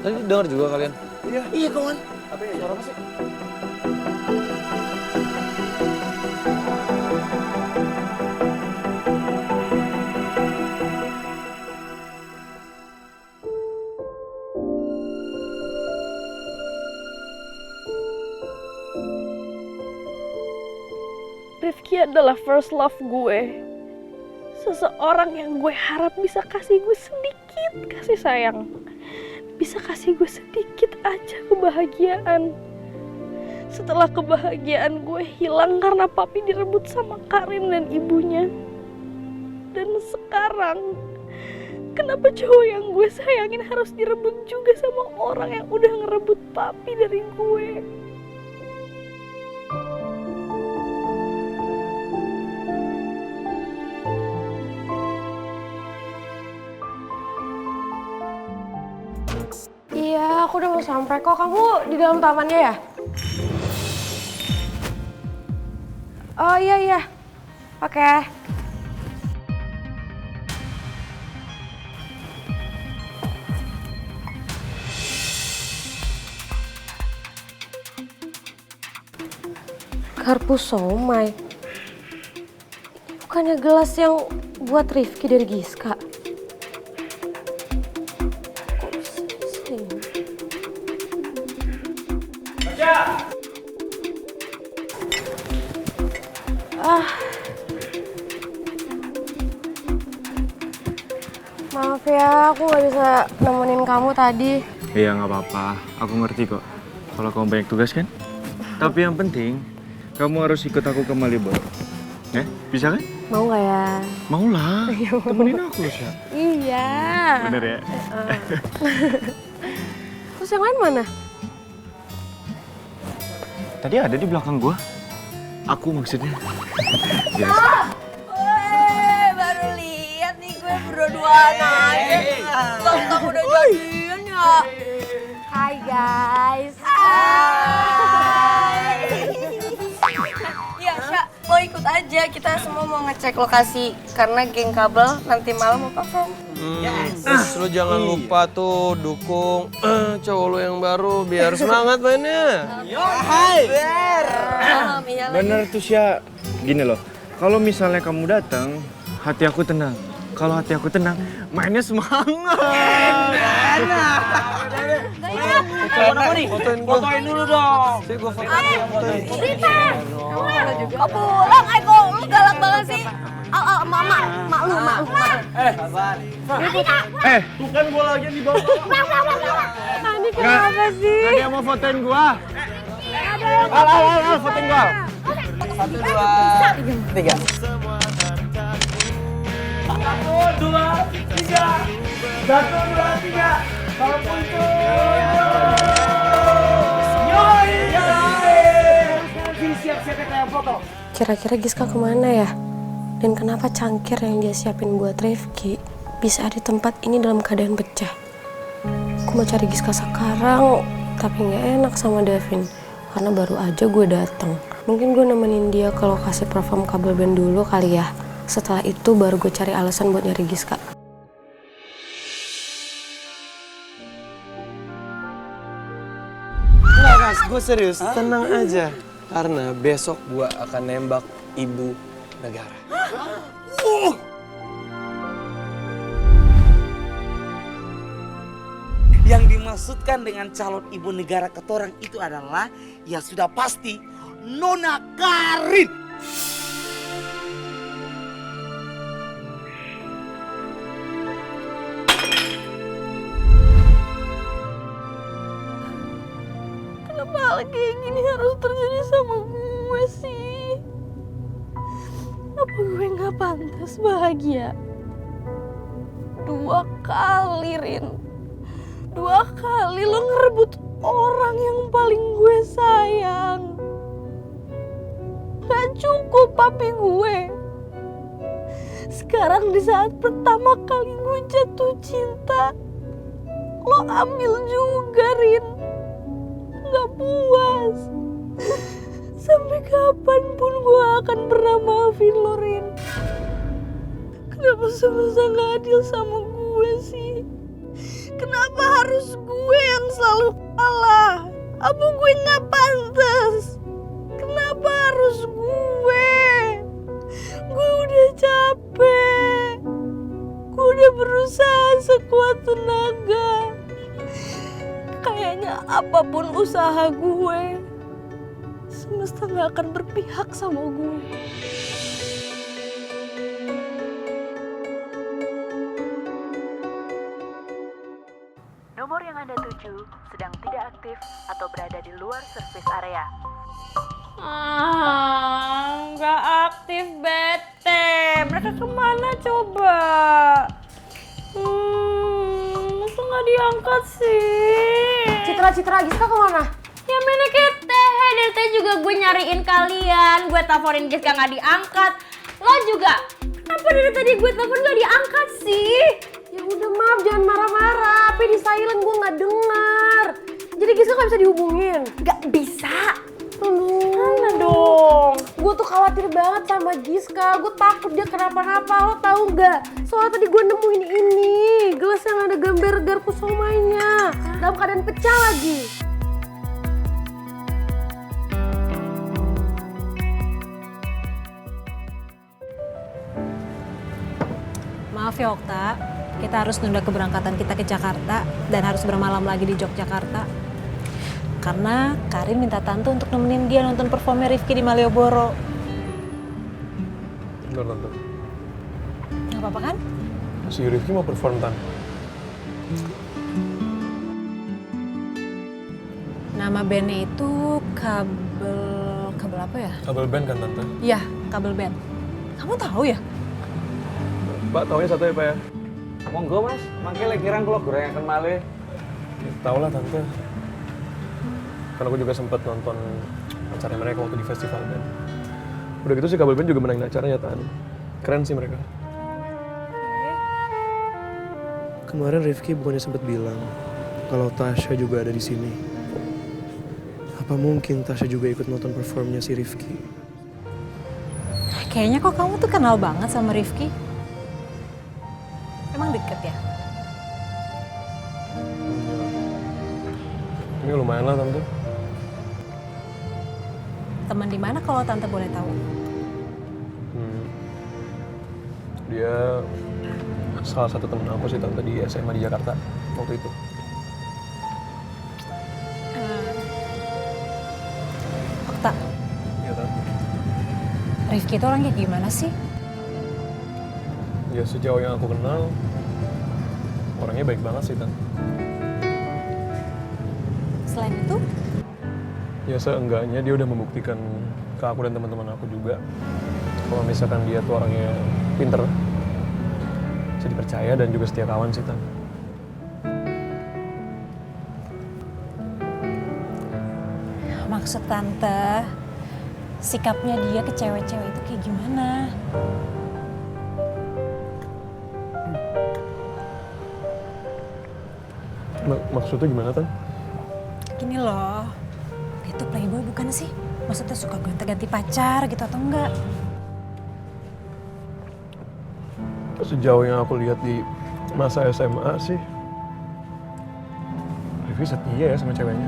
Tadi dengar juga kalian? Iya kawan. Suara apa sih? Rifki adalah first love gue. Seseorang yang gue harap bisa kasih gue sedikit kasih sayang. Bisa kasih gue sedikit aja kebahagiaan. Setelah kebahagiaan gue hilang karena papi direbut sama Karin dan ibunya. Dan sekarang, kenapa cowok yang gue sayangin harus direbut juga sama orang yang udah ngerebut papi dari gue? Iya, aku udah mau sampai kok. Kamu di dalam tamannya ya? Oh iya. Oke. Garpu somai. Bukannya gelas yang buat Rifki dari Giska? Maaf ya, aku gak bisa nemenin kamu tadi. Iya nggak apa-apa, aku ngerti kok. Kalau kamu banyak tugas kan. Tapi yang penting, kamu harus ikut aku ke Malioboro. Ya, bisa kan? Mau gak ya? Mau lah, temenin aku Sya. Iya. Bener ya? Terus yang lain mana? Tadi ada di belakang gua. Aku maksudnya. Yes. Baru lihat nih gue berdua-duaan aja. Kamu udah jadian ya? Hai guys. Iya, Sya, lo ikut aja. Kita semua mau ngecek lokasi karena geng kabel nanti malam mau perform. Terus lo jangan lupa tuh dukung cowok lo yang baru biar semangat mainnya. Iya lagi. Bener tuh Sya. Gini loh, kalau misalnya kamu datang, hati aku tenang. Kalau hati aku tenang, mainnya semangat. Fotoin dulu dong. Sih gua fotoin. Rita, kok pulang? Kok lu galak banget sih? Mak lu. Bukan gua lagi yang dibawa. Ini kenapa sih? Ada yang mau fotoin gua? Al, fotoin gua. 1, 2, 3. 1, 2, 3. Kalau muncul. Siap-siap kayak foto. Kira-kira Giska kemana ya? Dan kenapa cangkir yang dia siapin buat Rifki bisa ada di tempat ini dalam keadaan pecah? Aku mau cari Giska sekarang, tapi nggak enak sama Davin. Karena baru aja gue datang. Mungkin gue nemenin dia ke lokasi perform kabel band dulu kali ya. Setelah itu baru gue cari alasan buat nyari Giska. Enggak, Kas, gue serius. Tenang aja. Karena besok gue akan nembak ibu negara. Yang dimaksudkan dengan calon ibu negara ketorang itu adalah ya sudah pasti Nona Karin. Kenapa hal kayak gini harus terjadi sama gue sih? Apa gue gak pantas bahagia? 2 kali, Rin. 2 kali lo ngerebut orang yang paling gue sayang. Gak cukup papi gue. Sekarang di saat pertama kali gue jatuh cinta, lo ambil juga, Rin. Gak puas. Sampai kapanpun gue akan pernah maafin lo, Rin. Kenapa semesta gak adil sama gue sih? Kenapa harus gue yang selalu kalah? Apa gue nggak pantas? Kenapa harus gue? Gue udah capek. Gue udah berusaha sekuat tenaga. Kayaknya apapun usaha gue, semesta gak akan berpihak sama gue. Nomor yang Anda tuju sedang tidak aktif atau berada di luar service area. Nggak aktif bete. Mereka kemana coba? Masa nggak diangkat sih? Citra, Giska kemana? Ya mana kita, dari tadi juga gue nyariin kalian. Gue teleponin Giska nggak diangkat. Lo juga? Kenapa dari tadi gue telepon nggak diangkat sih? Ya udah maaf, jangan marah-marah. Tapi di silent gue nggak dengar. Jadi Giska nggak bisa dihubungin. Nggak bisa. Mana dong? Gue tuh khawatir banget sama Giska. Gue takut dia kenapa-napa. Lo tahu nggak? Soalnya tadi gue nemuin ini gelas yang ada gambar Garkusomanya dalam keadaan pecah lagi. Maaf ya Okta, kita harus nunda keberangkatan kita ke Jakarta dan harus bermalam lagi di Yogyakarta. Karena Karin minta Tante untuk nemenin dia nonton performnya Rifki di Malioboro. Bentar, Tante. Gak apa-apa kan? Si Rifki mau perform, Tan. Nama bandnya itu kabel apa ya? Kabel band kan, Tante? Iya, kabel band. Kamu tahu ya? Pak, taunya satu ya, Pak ya? Monggo mas, mangke lek kirang kula gorengaken malih. Ya, tau lah, Tante. Karena aku juga sempat nonton acara mereka waktu di festival band. Udah gitu sih Kabel Band juga menangin acaranya, Tan. Keren sih mereka. Kemarin Rifki bukannya sempat bilang kalau Tasya juga ada di sini. Apa mungkin Tasya juga ikut nonton performnya si Rifki? Kayaknya kok kamu tuh kenal banget sama Rifki. Emang deket ya? Ini lumayan lah, Tante. Teman di mana kalau Tante boleh tahu? Dia salah satu temen aku sih, Tante, di SMA di Jakarta waktu itu. Okta, Iya, Tante. Rifki itu orangnya gimana sih? Ya sejauh yang aku kenal, orangnya baik banget sih, Tante. Selain itu? Ya seenggaknya dia udah membuktikan ke aku dan teman-teman aku juga kalau misalkan dia tuh orangnya pinter, bisa dipercaya dan juga setia kawan sih, Tan. Maksud Tante, sikapnya dia ke cewek-cewek itu kayak gimana? Maksudnya gimana, Tan? Gini loh, dia tuh playboy bukan sih? Maksudnya suka gonta-ganti pacar gitu atau enggak? Sejauh yang aku lihat di masa SMA sih, Rifki setia ya sama ceweknya.